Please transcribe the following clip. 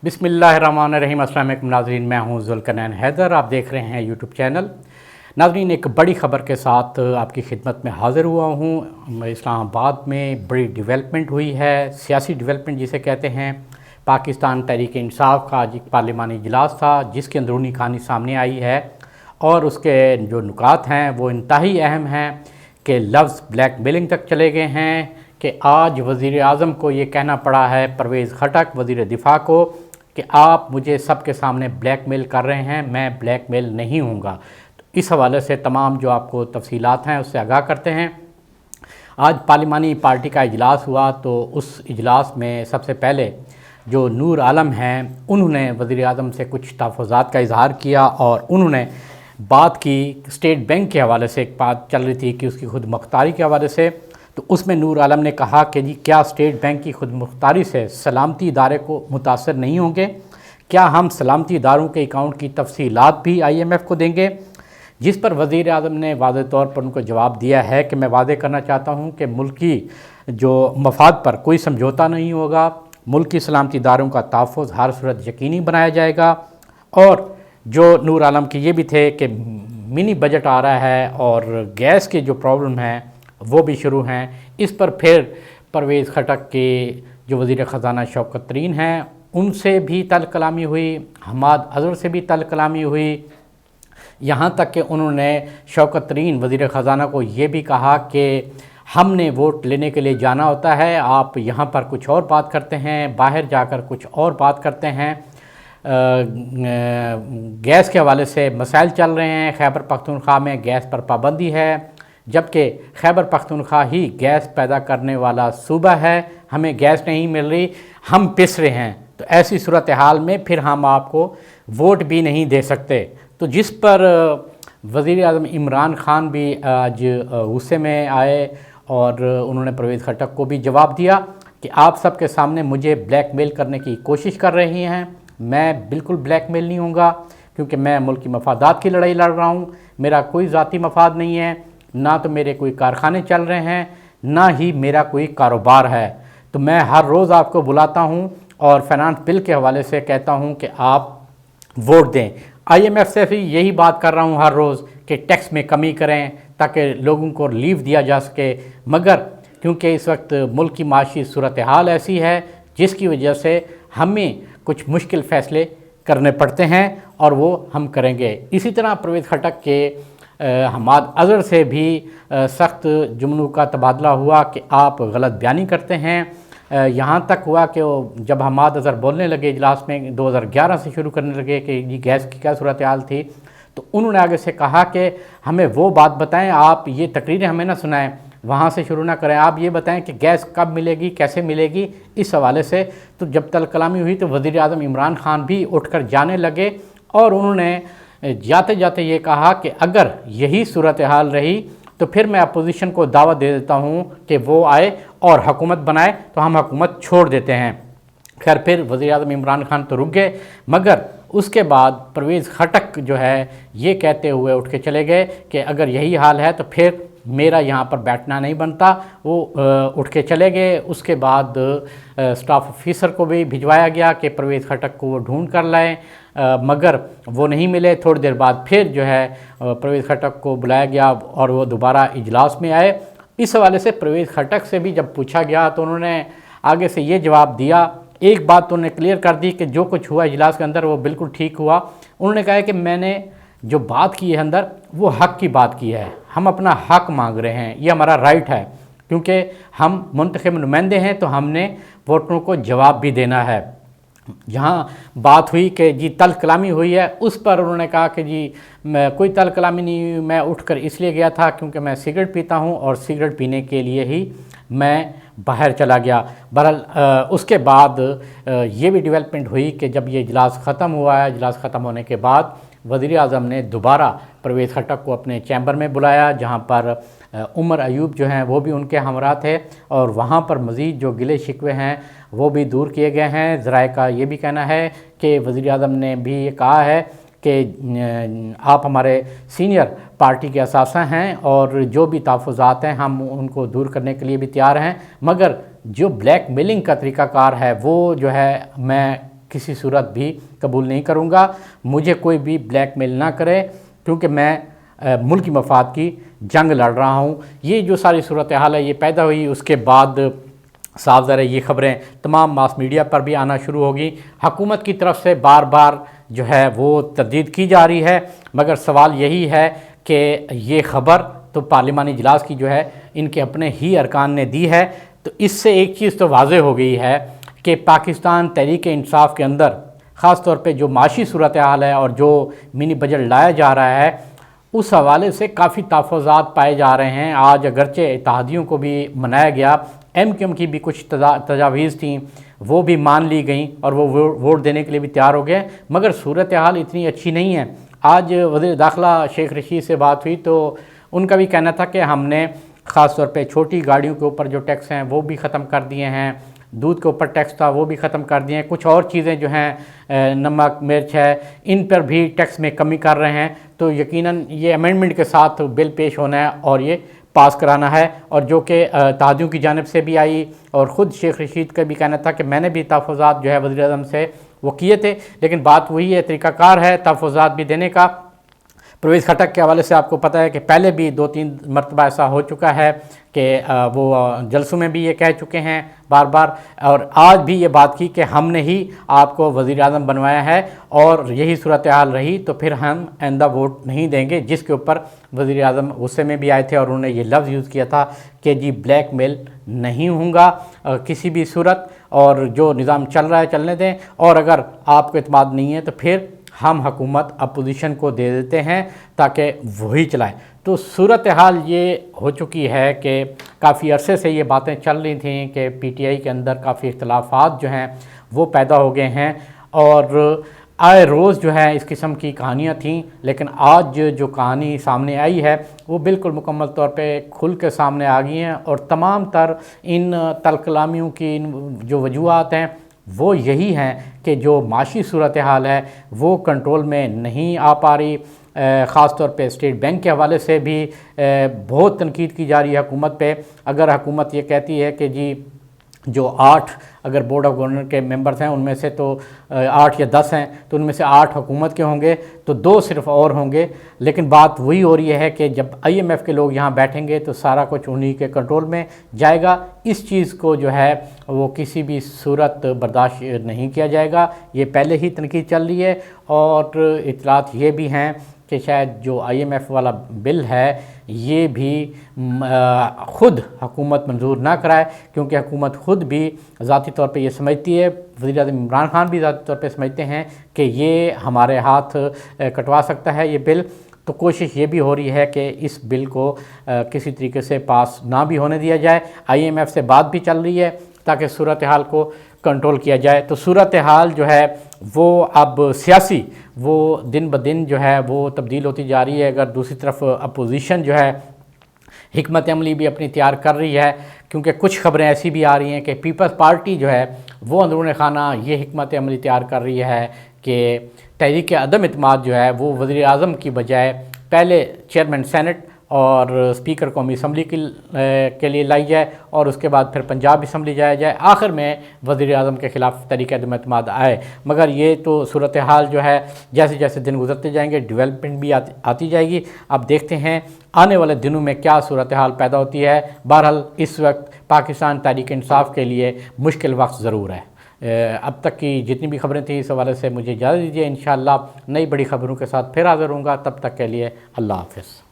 बिस्मिल्लाहिर्रहमानिर्रहीम। अस्सलाम वालेकुम नाज़रीन, मैं हूं ज़ुल्करनैन हैदर। आप देख रहे हैं यूट्यूब चैनल। नाज़रीन, एक बड़ी ख़बर के साथ आपकी खिदमत में हाज़िर हुआ हूं। इस्लामाबाद में बड़ी डेवलपमेंट हुई है, सियासी डेवलपमेंट जिसे कहते हैं। पाकिस्तान तहरीक इंसाफ का आज एक पार्लिमानी इजलास था जिसकी अंदरूनी कहानी सामने आई है और उसके जो नुकात हैं वो इंतहाई अहम हैं कि लफ्ज़ ब्लैक मेलिंग तक चले गए हैं कि आज वज़ीर आज़म को ये कहना पड़ा है, परवेज़ खटक वज़ीर दिफ़ा को, कि आप मुझे सबके सामने ब्लैकमेल कर रहे हैं, मैं ब्लैकमेल नहीं हूँगा। तो इस हवाले से तमाम जो आपको तफसीलात हैं उससे आगाह करते हैं। आज पार्लिमानी पार्टी का इजलास हुआ तो उस इजलास में सबसे पहले जो नूर आलम हैं उन्होंने वज़ीर आज़म से कुछ तहफ़्फ़ुज़ात का इज़हार किया और उन्होंने बात की स्टेट बैंक के हवाले से। एक बात चल रही थी कि उसकी खुद मुख्तारी के हवाले से, तो उसमें नूर आलम ने कहा कि जी क्या स्टेट बैंक की खुद मुख्तारी से सलामती इदारे को मुतासर नहीं होंगे? क्या हम सलामती इदारों के अकाउंट की तफसीलात भी IMF को देंगे? जिस पर वज़ीर आज़म ने वाज़ेह तौर पर उनको जवाब दिया है कि मैं वादे करना चाहता हूँ कि मुल्की जो मफाद पर कोई समझौता नहीं होगा, मुल्की सलामती इदारों का तहफ़्फ़ुज़ हर सूरत यकीनी बनाया जाएगा। और जो नूर आलम के ये भी थे कि मिनी बजट आ रहा है और गैस के जो प्रॉब्लम हैं वो भी शुरू हैं। इस पर फिर परवेज़ खटक के जो वज़ीर ख़ज़ाना शौकत तरीन हैं उनसे भी तल कलामी हुई, हमाद अज़हर से भी तल कलामी हुई। यहाँ तक कि उन्होंने शौकत तरीन वज़ीर ख़ज़ाना को ये भी कहा कि हमने वोट लेने के लिए जाना होता है, आप यहाँ पर कुछ और बात करते हैं, बाहर जाकर कुछ और बात करते हैं। गैस के हवाले से मसाइल चल रहे हैं, खैबर पख्तूनख्वा में गैस पर पाबंदी है, जबकि खैबर पख्तूनख्वा ही गैस पैदा करने वाला सूबा है, हमें गैस नहीं मिल रही, हम पिस रहे हैं। तो ऐसी सूरत हाल में फिर हम आपको वोट भी नहीं दे सकते। तो जिस पर वज़ीर आज़म इमरान खान भी आज गुस्से में आए और उन्होंने परवेज़ खटक को भी जवाब दिया कि आप सबके सामने मुझे ब्लैकमेल करने की कोशिश कर रही हैं। मैं बिल्कुल ब्लैकमेल नहीं होऊंगा क्योंकि मैं मुल्क की मफादात की लड़ाई लड़ रहा हूँ। मेरा कोई ज़ाती मफाद नहीं है, ना तो मेरे कोई कारखाने चल रहे हैं, ना ही मेरा कोई कारोबार है। तो मैं हर रोज़ आपको बुलाता हूं और फाइनेंस बिल के हवाले से कहता हूं कि आप वोट दें। IMF से भी यही बात कर रहा हूं हर रोज़ कि टैक्स में कमी करें ताकि लोगों को रिलीफ दिया जा सके, मगर क्योंकि इस वक्त मुल्क की माशी सूरत हाल ऐसी है जिसकी वजह से हमें कुछ मुश्किल फ़ैसले करने पड़ते हैं और वो हम करेंगे। इसी तरह परवेज़ खटक के हमाद अज़हर से भी सख्त जुमलों का तबादला हुआ कि आप गलत बयानी करते हैं। यहाँ तक हुआ कि जब हमाद अज़हर बोलने लगे इजलास में 2011 से शुरू करने लगे कि ये गैस की क्या सूरत हाल थी, तो उन्होंने आगे से कहा कि हमें वो बात बताएं, आप ये तकरीरें हमें ना सुनाएं, वहाँ से शुरू ना करें, आप ये बताएं कि गैस कब मिलेगी, कैसे मिलेगी। इस हवाले से तो जब तल कलामी हुई तो वज़ीर आज़म इमरान खान भी उठकर जाने लगे और उन्होंने जाते जाते ये कहा कि अगर यही सूरत हाल रही तो फिर मैं अपोजिशन को दावत दे देता हूँ कि वो आए और हुकूमत बनाए, तो हम हुकूमत छोड़ देते हैं। खैर फिर वज़ीर आज़म इमरान खान तो रुक गए, मगर उसके बाद परवेज़ खटक जो है ये कहते हुए उठ के चले गए कि अगर यही हाल है तो फिर मेरा यहाँ पर बैठना नहीं बनता। वो उठ के चले गए। उसके बाद स्टाफ ऑफिसर को भी भिजवाया गया कि परवेज़ खटक को वो ढूंढ कर लाएँ, मगर वो नहीं मिले। थोड़ी देर बाद फिर जो है परवेज़ खटक को बुलाया गया और वो दोबारा इजलास में आए। इस हवाले से परवेज़ खटक से भी जब पूछा गया तो उन्होंने आगे से ये जवाब दिया। एक बात तो उन्होंने क्लियर कर दी कि जो कुछ हुआ इजलास के अंदर वो बिल्कुल ठीक हुआ। उन्होंने कहा है कि मैंने जो बात की है अंदर वो हक़ की बात की है, हम अपना हक़ मांग रहे हैं, ये हमारा राइट है, क्योंकि हम मुंतखब नुमाइंदे हैं तो हमने वोटरों को जवाब भी देना है। जहाँ बात हुई कि जी तल कलामी हुई है, उस पर उन्होंने कहा कि जी मैं कोई तल कलामी नहीं, मैं उठकर इसलिए गया था क्योंकि मैं सिगरेट पीता हूँ और सिगरेट पीने के लिए ही मैं बाहर चला गया। बहरहाल उसके बाद ये भी डेवलपमेंट हुई कि जब ये इजलास ख़त्म हुआ है, इजलास ख़त्म होने के बाद वज़ीर आज़म ने दोबारा परवेज़ खटक को अपने चैम्बर में बुलाया, जहाँ पर उमर अयूब जो हैं वो भी उनके हमरा थे और वहाँ पर मज़ीद जो गिले शिकवे हैं वो भी दूर किए गए हैं। ज़राए का ये भी कहना है कि वज़ीर आज़म ने भी ये कहा है कि आप हमारे सीनियर पार्टी के असासा हैं और जो भी तहफ़्फ़ुज़ात हैं हम उनको दूर करने के लिए भी तैयार हैं, मगर जो ब्लैक मेलिंग का तरीक़ाकार है वो जो है मैं کسی صورت بھی قبول نہیں کروں گا۔ مجھے کوئی بھی بلیک میل نہ کرے، کیونکہ میں ملکی مفاد کی جنگ لڑ رہا ہوں۔ یہ جو ساری صورتحال ہے یہ پیدا ہوئی، اس کے بعد صاف ظاہر ہے یہ خبریں تمام ماس میڈیا پر بھی آنا شروع ہوگی۔ حکومت کی طرف سے بار بار جو ہے وہ تردید کی جا رہی ہے، مگر سوال یہی ہے کہ یہ خبر تو پارلیمانی اجلاس کی جو ہے ان کے اپنے ہی ارکان نے دی ہے، تو اس سے ایک چیز تو واضح ہو گئی ہے کہ پاکستان تحریک انصاف کے اندر خاص طور پہ جو معاشی صورتحال ہے اور جو منی بجٹ لایا جا رہا ہے اس حوالے سے کافی تحفظات پائے جا رہے ہیں۔ آج اگرچہ اتحادیوں کو بھی منایا گیا، ایم کیو ایم کی بھی کچھ تجاویز تھیں وہ بھی مان لی گئیں اور وہ ووٹ دینے کے لیے بھی تیار ہو گئے، مگر صورتحال اتنی اچھی نہیں ہے۔ آج وزیر داخلہ شیخ رشید سے بات ہوئی تو ان کا بھی کہنا تھا کہ ہم نے خاص طور پہ چھوٹی گاڑیوں کے اوپر جو ٹیکس ہیں وہ بھی ختم کر دیے ہیں، دودھ کے اوپر ٹیکس تھا وہ بھی ختم کر دیے ہیں، کچھ اور چیزیں جو ہیں نمک مرچ ہے ان پر بھی ٹیکس میں کمی کر رہے ہیں، تو یقیناً یہ امینڈمنٹ کے ساتھ بل پیش ہونا ہے اور یہ پاس کرانا ہے، اور جو کہ اتحادیوں کی جانب سے بھی آئی، اور خود شیخ رشید کا بھی کہنا تھا کہ میں نے بھی تحفظات جو ہے وزیر اعظم سے وہ کیے تھے، لیکن بات وہی ہے، طریقہ کار ہے تحفظات بھی دینے کا۔ پرویز خٹک کے حوالے سے آپ کو پتہ ہے کہ پہلے بھی 2-3 مرتبہ ایسا ہو چکا ہے کہ وہ جلسوں میں بھی یہ کہہ چکے ہیں بار بار، اور آج بھی یہ بات کی کہ ہم نے ہی آپ کو وزیر اعظم بنوایا ہے اور یہی صورتحال رہی تو پھر ہم آئندہ ووٹ نہیں دیں گے، جس کے اوپر وزیر اعظم غصے میں بھی آئے تھے اور انہوں نے یہ لفظ یوز کیا تھا کہ جی بلیک میل نہیں ہوں گا کسی بھی صورت، اور جو نظام چل رہا ہے چلنے دیں، اور اگر آپ کو اعتماد نہیں ہے تو پھر ہم حکومت اپوزیشن کو دے دیتے ہیں تاکہ وہی چلائیں۔ تو صورتحال یہ ہو چکی ہے کہ کافی عرصے سے یہ باتیں چل رہی تھیں کہ پی ٹی آئی کے اندر کافی اختلافات جو ہیں وہ پیدا ہو گئے ہیں، اور آئے روز جو ہے اس قسم کی کہانیاں تھیں، لیکن آج جو کہانی سامنے آئی ہے وہ بالکل مکمل طور پہ کھل کے سامنے آ گئی ہیں، اور تمام تر ان تلخ کلامیوں کی جو وجوہات ہیں وہ یہی ہیں کہ جو معاشی صورتحال ہے وہ کنٹرول میں نہیں آ پا رہی۔ خاص طور پہ اسٹیٹ بینک کے حوالے سے بھی بہت تنقید کی جا رہی ہے حکومت پہ۔ اگر حکومت یہ کہتی ہے کہ جی جو 8 اگر بورڈ آف گورنر کے ممبرز ہیں ان میں سے تو 8 یا 10 ہیں تو ان میں سے 8 حکومت کے ہوں گے تو 2 صرف اور ہوں گے، لیکن بات وہی ہو رہی ہے کہ جب آئی ایم ایف کے لوگ یہاں بیٹھیں گے تو سارا کچھ انہی کے کنٹرول میں جائے گا۔ اس چیز کو جو ہے وہ کسی بھی صورت برداشت نہیں کیا جائے گا، یہ پہلے ہی تنقید چل رہی ہے، اور اطلاعات یہ بھی ہیں کہ شاید جو آئی ایم ایف والا بل ہے یہ بھی خود حکومت منظور نہ کرائے، کیونکہ حکومت خود بھی ذاتی طور پہ یہ سمجھتی ہے، وزیر اعظم عمران خان بھی ذاتی طور پہ سمجھتے ہیں کہ یہ ہمارے ہاتھ کٹوا سکتا ہے یہ بل، تو کوشش یہ بھی ہو رہی ہے کہ اس بل کو کسی طریقے سے پاس نہ بھی ہونے دیا جائے۔ آئی ایم ایف سے بات بھی چل رہی ہے تاکہ صورتحال کو کنٹرول کیا جائے۔ تو صورتحال جو ہے وہ اب سیاسی وہ دن بدن جو ہے وہ تبدیل ہوتی جا رہی ہے۔ اگر دوسری طرف اپوزیشن جو ہے حکمت عملی بھی اپنی تیار کر رہی ہے، کیونکہ کچھ خبریں ایسی بھی آ رہی ہیں کہ پیپلز پارٹی جو ہے وہ اندرون خانہ یہ حکمت عملی تیار کر رہی ہے کہ تحریک عدم اعتماد جو ہے وہ وزیر اعظم کی بجائے پہلے چیئرمین سینٹ اور اسپیکر قومی اسمبلی کے لیے لائی جائے، اور اس کے بعد پھر پنجاب اسمبلی جایا جائے، آخر میں وزیر اعظم کے خلاف تحریک عدم اعتماد آئے۔ مگر یہ تو صورتحال جو ہے جیسے جیسے دن گزرتے جائیں گے ڈیولپمنٹ بھی آتی جائے گی۔ اب دیکھتے ہیں آنے والے دنوں میں کیا صورتحال پیدا ہوتی ہے۔ بہرحال اس وقت پاکستان تحریک انصاف کے لیے مشکل وقت ضرور ہے۔ اب تک کی جتنی بھی خبریں تھیں اس حوالے سے مجھے اجازت دیجیے، انشاءاللہ نئی بڑی خبروں کے ساتھ پھر حاضر ہوں گا، تب تک کے لیے اللہ حافظ۔